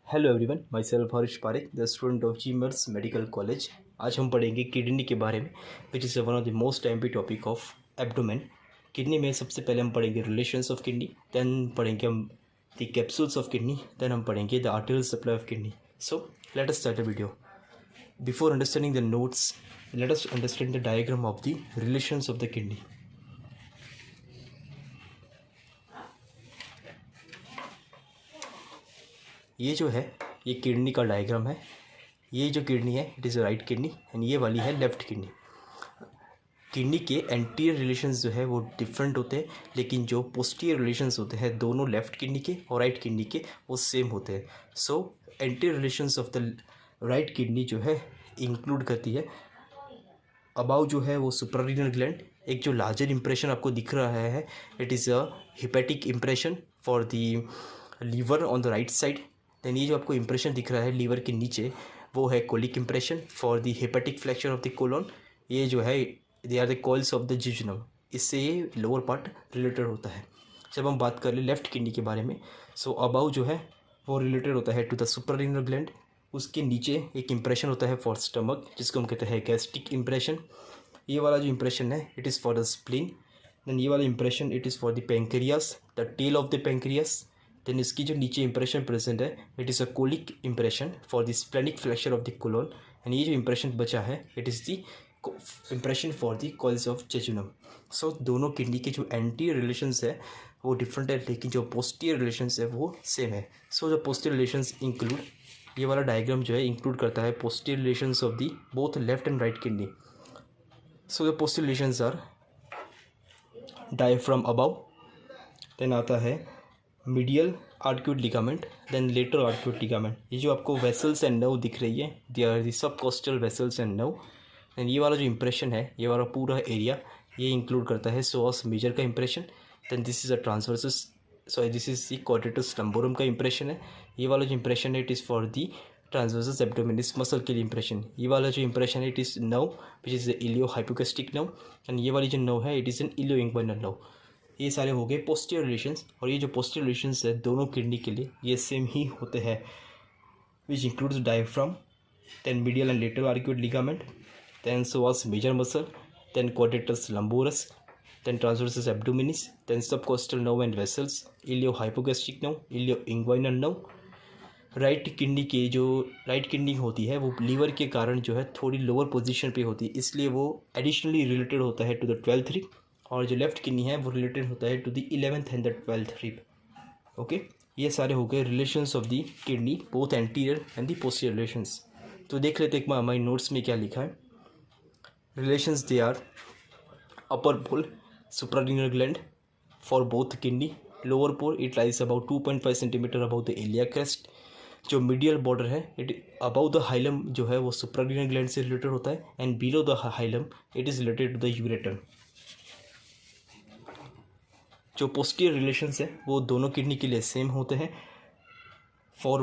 Hello everyone, my self Harish Parik, the student of GMERS medical college. आज हम पढ़ेंगे किडनी के बारे में, which is one of the most imp topic of abdomen. Kidney में सबसे पहले हम पढ़ेंगे रिलेशंस ऑफ किडनी, देन पढ़ेंगे हम the capsules of kidney, then हम पढ़ेंगे the arterial supply of kidney. So let us start the video. Before understanding the notes, let us understand the diagram of the relations of the kidney. ये जो है ये kidney का diagram है। ये जो किडनी है it is right kidney and ये वाली है लेफ़्ट किडनी। किडनी के एंटीरियर रिलेशंस जो है वो डिफरेंट होते हैं, लेकिन जो पोस्टीरियर रिलेशंस होते हैं दोनों लेफ़्ट किडनी के और राइट किडनी के वो सेम होते हैं। सो anterior relations of the right kidney जो है इंक्लूड करती है अबाउ जो है वो सुप्रारीनल ग्लैंड। एक जो लार्जर इंप्रेशन आपको दिख रहा है it is a hepatic impression for the liver on the right side. Then ये जो आपको इंप्रेशन दिख रहा है लीवर के नीचे वो है colic impression for the hepatic flexion of the colon. ये जो है they are the coils of the jejunum. इससे ये लोअर पार्ट रिलेटेड होता है। जब हम बात कर ले लेफ्ट किडनी के बारे में, सो अबाउ जो है वो रिलेटेड होता है टू द सुप्रारीनल ग्लैंड। उसके नीचे एक इंप्रेशन होता है फॉर स्टमक जिसको हम कहते हैं गैस्ट्रिक इंप्रेशन। ये वाला जो इंप्रेशन है it is for the spleen. Then ये वाला impression it is for the pancreas, the tail of the pancreas. Then इसकी जो नीचे इंप्रेशन प्रेजेंट है it is a colic impression for the splenic flexure of the colon. And ये जो impression बचा है it is the impression for the coils of jejunum. So दोनों kidney के जो एंटीरियर रिलेशंस है वो डिफरेंट है, लेकिन जो पोस्टीरियर रिलेशंस है वो सेम है। सो जो पोस्टीरियर रिलेशंस इंक्लूड, ये वाला डायग्राम जो है इंक्लूड करता है posterior relations of the both left and right kidney. So the posterior relations are diaphragm above, then आता है medial arcuate ligament, then lateral arcuate ligament. ये जो आपको वेसल्स एंड नर्व दिख रही है they are the subcostal vessels and nerve. Then ये वाला जो इंप्रेशन है ये वाला पूरा एरिया ये इंक्लूड करता है सोअस मेजर का impression. Then this is a transversus, sorry this is the quadratus lumborum का इंप्रेशन है। ये वाला जो इंप्रेशन है it is for the transversus abdominis muscle के लिए इंप्रेशन। ये वाला जो इंप्रेशन है it is nerve which is ilio hypogastric nerve. And ये वाली जो नर्व है it is an ilio inguinal nerve. ये सारे हो गए पोस्टीरियर रिलेशंस, और ये जो पोस्टीरियर रिलेशंस है दोनों किडनी के लिए ये सेम ही होते हैं, which includes diaphragm, then medial and lateral arcuate ligament, then psoas major muscle, then quadratus lumborus, then transversus abdominis, then subcostal nerve and vessels, ilio hypogastric nerve, ilio inguinal nerve. Right kidney की जो right kidney होती है वो liver के कारण जो है थोड़ी लोअर पोजीशन पे होती है, इसलिए वो एडिशनली रिलेटेड होता है टू द 12th रिब। और जो लेफ्ट किडनी है वो रिलेटेड होता है to the 11th and the 12th rib. Okay, ये सारे हो गए relations of the kidney both anterior and the posterior relations. तो देख लेते एक बार हमारी नोट्स में क्या लिखा है। Relations they are upper pole suprarenal gland for both kidney, lower pole it lies about 2.5 centimetre about the iliac crest. जो मीडियल बॉर्डर है इट अबाउ द हाइलम जो है वो सुप्रारीनल ग्लैंड से रिलेटेड होता है, and below the hilum it is related to the ureter. जो posterior relations है वो दोनों किडनी के लिए सेम होते हैं। For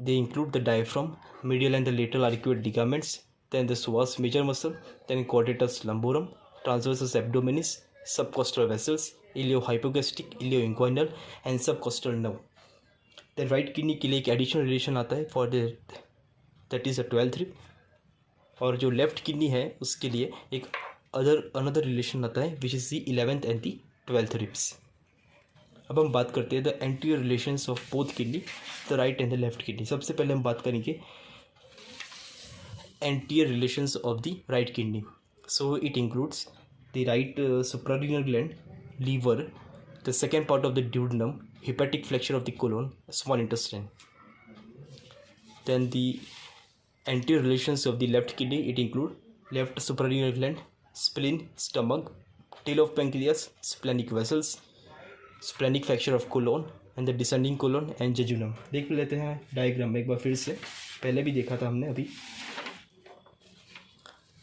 they include the diaphragm, medial and the lateral arcuate ligaments, then the psoas major muscle, then quadratus lumborum, transversus abdominis, subcostal vessels, ilio hypogastric, ilio inguinal and subcostal nerve. Then right kidney के लिए एक additional relation आता है for the that is a 12th rib. और जो left kidney है उसके लिए एक अनदर रिलेशन आता है which is the 11th and the 12th ribs. अब हम बात करते हैं the anterior relations of both kidney, the right and the left kidney. सबसे पहले हम बात करेंगे anterior relations of the right kidney. So it includes the right suprarenal gland, liver, the second part of the duodenum, hepatic flexure of the colon, small intestine. Then the anterior relations of the left kidney it include left suprarenal gland, spleen, stomach, tail of pancreas, splenic vessels, splenic fracture of colon and the descending colon and jejunum। देख लेते हैं diagram एक बार फिर से, पहले भी देखा था हमने अभी।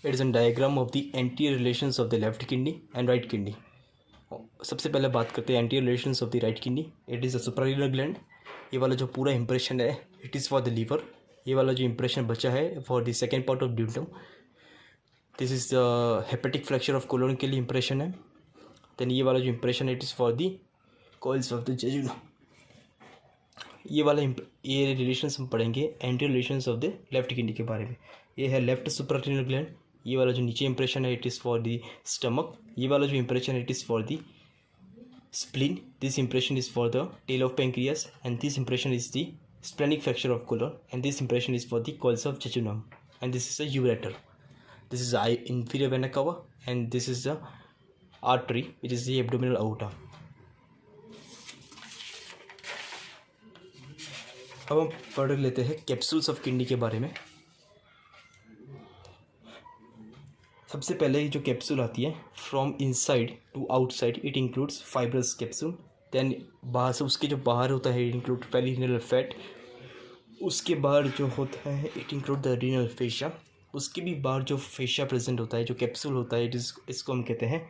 It is an diagram of the anterior relations of the left kidney and right kidney. सबसे पहले बात करते हैं anterior relations of the right kidney. It is a suprarenal gland. ये वाला जो पूरा इंप्रेशन है it is for the liver. ये वाला जो इंप्रेशन बचा है for the second part of duodenum, this is the hepatic fracture of colon के लिए इंप्रेशन है। देन ये वाला जो impression it is for the coils of the jejunum. ये रिलेशंस हम पढ़ेंगे anterior relations of the left kidney के बारे में। ये है लेफ्ट सुप्रारेनियल ग्लैंड। ये वाला जो नीचे इंप्रेशन है it is for the stomach. ये वाला जो इंप्रेशन है it is for the spleen. This impression is for the tail of pancreas and this impression is the splenic fracture of colon and this impression is for the coils of jejunum and this is a ureter. This is the inferior vena cava and this is the artery which is the abdominal aorta. अब हम पढ़ लेते हैं capsules of kidney के बारे में। सबसे पहले जो कैप्सूल आती है from inside to outside it includes fibrous capsule. Then बाहर से उसके जो बाहर होता है इट इंक्लूड पेरिनियल फैट। उसके बाहर जो होता है it include the renal fascia. उसके भी बाहर जो फेशिया प्रेजेंट होता है जो कैप्सूल होता है इसको हम कहते हैं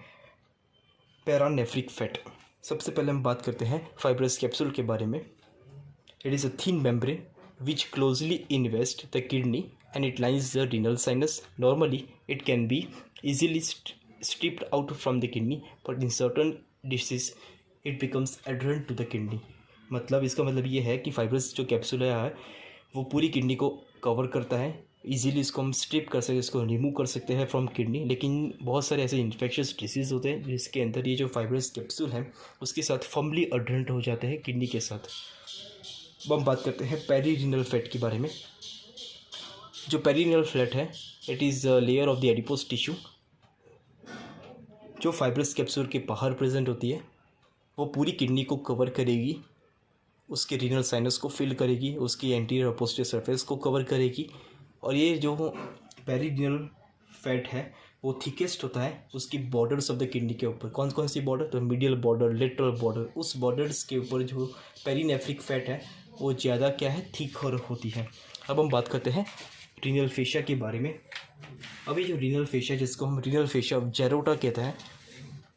पैरानेफ्रिक फैट। सबसे पहले हम बात करते हैं फाइब्रस कैप्सूल के बारे में। It is a thin membrane which closely invest the kidney and it lines the renal sinus. Normally it can be easily stripped out from the kidney but in certain disease it becomes adherent to the kidney। मतलब इसका मतलब ये है कि fibrous जो capsule है वो पूरी किडनी को कवर करता है। इजीली इसको हम स्ट्रिप कर सकते हैं, इसको रिमूव कर सकते हैं फ्रॉम किडनी। लेकिन बहुत सारे ऐसे इन्फेक्शियस डिसीज़ होते हैं जिसके अंदर ये जो फाइब्रस कैप्सूल है उसके साथ फर्मली अडहेरेंट हो जाते हैं किडनी के साथ। अब हम बात करते हैं पेरीरिनल फैट के बारे में। जो पेरीरिनल फैट है it is layer of the adipose tissue जो फाइब्रस कैप्सूल के बाहर प्रेजेंट होती है। वो पूरी किडनी को कवर करेगी, उसके रीनल साइनस को फिल करेगी, उसकी एंटीरियर और पोस्टीरियर सरफेस को कवर करेगी। और ये जो पेरीरिनल फैट है वो थिकेस्ट होता है उसकी बॉर्डर्स ऑफ द किडनी के ऊपर। कौन कौन सी बॉर्डर? तो मीडियल बॉर्डर, लेटरल बॉर्डर। उस बॉर्डर्स के ऊपर जो पेरीनेफ्रिक फैट है वो ज़्यादा क्या है, थिक होती है। अब हम बात करते हैं रीनल फेशिया के बारे में। अभी जो रीनल फेशिया जिसको हम रीनल फेशिया ऑफ जेरोटा कहते हैं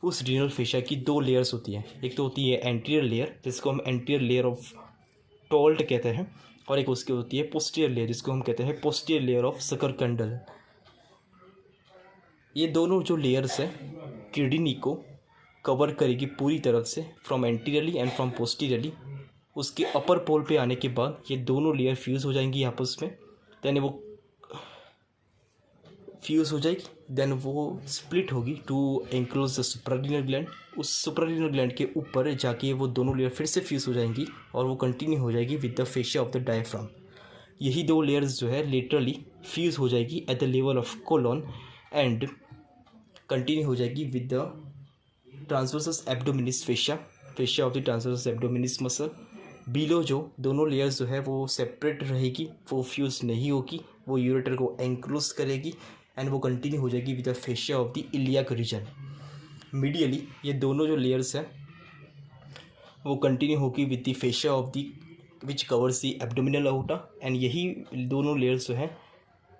उस रीनल फेशिया की दो लेयर्स होती हैं। एक तो होती है एंटीरियर लेयर जिसको हम एंटीरियर लेयर ऑफ टोल्ट कहते हैं और एक उसकी होती है पोस्टीरियर लेयर जिसको हम कहते हैं पोस्टीरियर लेयर ऑफ सकरकंडल। ये दोनों जो लेयर्स है किडनी को कवर करेगी पूरी तरफ से from anteriorly and from posteriorly. उसके अपर पोल पे आने के बाद ये दोनों लेयर फ्यूज़ हो जाएंगी आपस में। देन वो फ्यूज़ हो जाएगी, देन वो स्प्लिट होगी to enclose the suprarenal gland. उस सुप्रारीनल ग्लैंड के ऊपर जाके वो दोनों लेयर फिर से फ्यूज़ हो जाएंगी और वो कंटिन्यू हो जाएगी with the fascia of the diaphragm. यही दो लेयर्स जो है लेटरली फ्यूज़ हो जाएगी at the level of colon and continue हो जाएगी with the transversus abdominis fascia of the transversus abdominis muscle. Below जो दोनों लेयर्स जो है वो सेपरेट रहेगी, वो फ्यूज़ नहीं होगी, वो यूरेटर को एंक्लोज करेगी एंड वो कंटिन्यू हो जाएगी with the fascia of the iliac region. Medially ये दोनों जो लेयर्स हैं वो कंटिन्यू होगी with the fascia of the which covers the abdominal aorta and यही दोनों लेयर्स जो हैं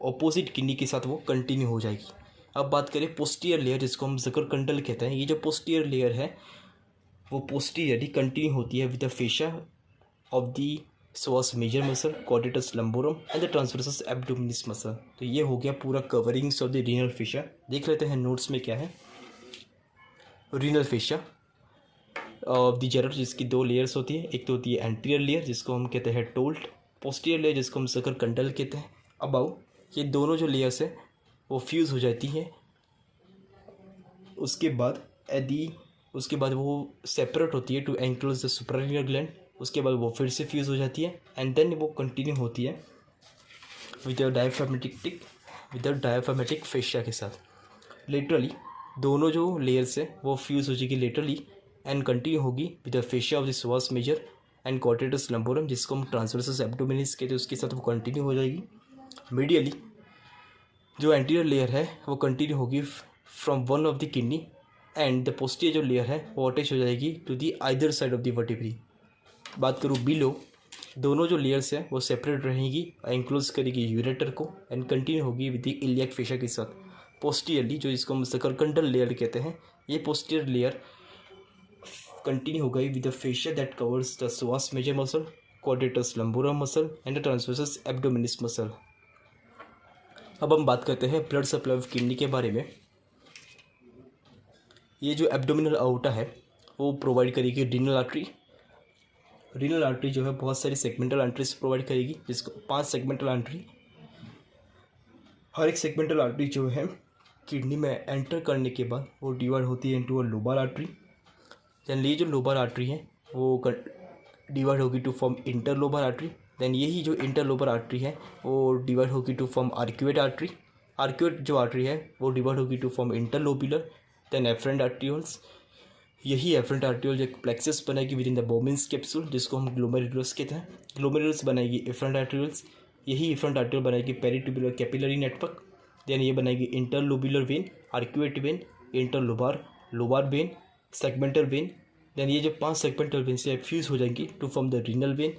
ऑपोजिट किडनी के साथ वो कंटिन्यू हो जाएगी। अब बात करें पोस्टीरियर लेयर जिसको हम सकरकंडल कहते हैं। ये जो पोस्टीरियर लेयर है वो पोस्टीरियरली कंटिन्यू होती है with the fascia of the psoas major muscle, quadratus lumborum and the transversus abdominis muscle. तो ये हो गया पूरा coverings of the renal fascia. देख लेते हैं नोट्स में क्या है। Renal fascia of the Gerota जिसकी दो लेयर्स होती है। एक तो होती है एंटीरियर लेयर जिसको हम कहते हैं टोल्ट, पोस्टीरियर लेयर जिसको हम सकरकंडल कहते हैं। अबाउ ये दोनों जो लेयर्स है वो फ्यूज़ हो जाती है। उसके बाद वो सेपरेट होती है to enclose the suprarenal gland. उसके बाद वो फिर से फ्यूज़ हो जाती है एंड देन वो कंटिन्यू होती है विद द डायफ्रामेटिक फेशिया के साथ। लेटरली दोनों जो लेयर्स है वो फ्यूज़ हो जाएगी लेटरली एंड कंटिन्यू होगी with the fascia of the psoas major and quadratus lumborum जिसको हम ट्रांसवर्सस एब्डोमिनिस कहते हैं उसके साथ वो कंटिन्यू हो जाएगी। मीडियली जो एंटीरियर लेयर है वो कंटिन्यू होगी from one of the kidney and the posterior जो लेयर है वो अटैच हो जाएगी to the either side of the vertebrae. बात करूँ बिलो दोनों जो लेयर्स हैं वो सेपरेट रहेंगी, एंक्लोज करेगी यूरेटर को एंड कंटिन्यू होगी विद द इलियाक फेशिया के साथ। पोस्टीरियरली जो इसको हम सकरकंडल लेयर कहते हैं ये पोस्टीरियर लेयर कंटिन्यू हो गई with the fascia that covers the psoas major muscle, quadratus lumborum muscle and the transversus abdominis muscle. अब हम बात करते हैं ब्लड सप्लाई ऑफ किडनी के बारे में। ये जो एब्डोमिनल आउटा है वो प्रोवाइड करेगी रीनल आर्टरी रीनल आर्टरी जो है बहुत सारी सेगमेंटल आर्टरीज प्रोवाइड करेगी, जिसको 5 सेगमेंटल आर्टरी, हर एक सेगमेंटल आर्टरी जो है किडनी में एंटर करने के बाद वो डिवाइड होती है into a lobar artery. Then ये जो लोबर आर्टरी है वो डिवाइड होगी to form interlobar artery. Then यही जो इंटरलोबर आर्टरी है वो डिवाइड होगी to form arcuate artery. Arcuate जो आर्टरी है वो डिवाइड होगी to form interlobular. Then afferent arterioles, यही एफरेंट आर्ट्रियोल एक प्लेक्सस बनाएगी within the Bowman's capsule, जिसको हम ग्लोमेरुलस कहते हैं। ग्लोमेरुलस बनाएगी एफरेंट आर्ट्रियोल्स, यही एफरेंट आर्ट्रियोल बनाएगी पेरिट्यूबुलर कैपिलरी नेटवर्क। देन ये बनाएगी interlobular vein, arcuate vein, interlobar lobar vein, segmental vein. Then ये जो 5 सेगमेंटल वेन से फ्यूज हो जाएंगी to form the renal vein,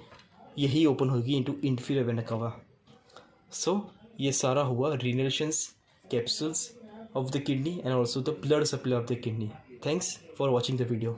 यही ओपन होगी into inferior vena cava. So ये सारा हुआ relations capsules of the kidney and also the blood supply of the kidney. Thanks for watching the video.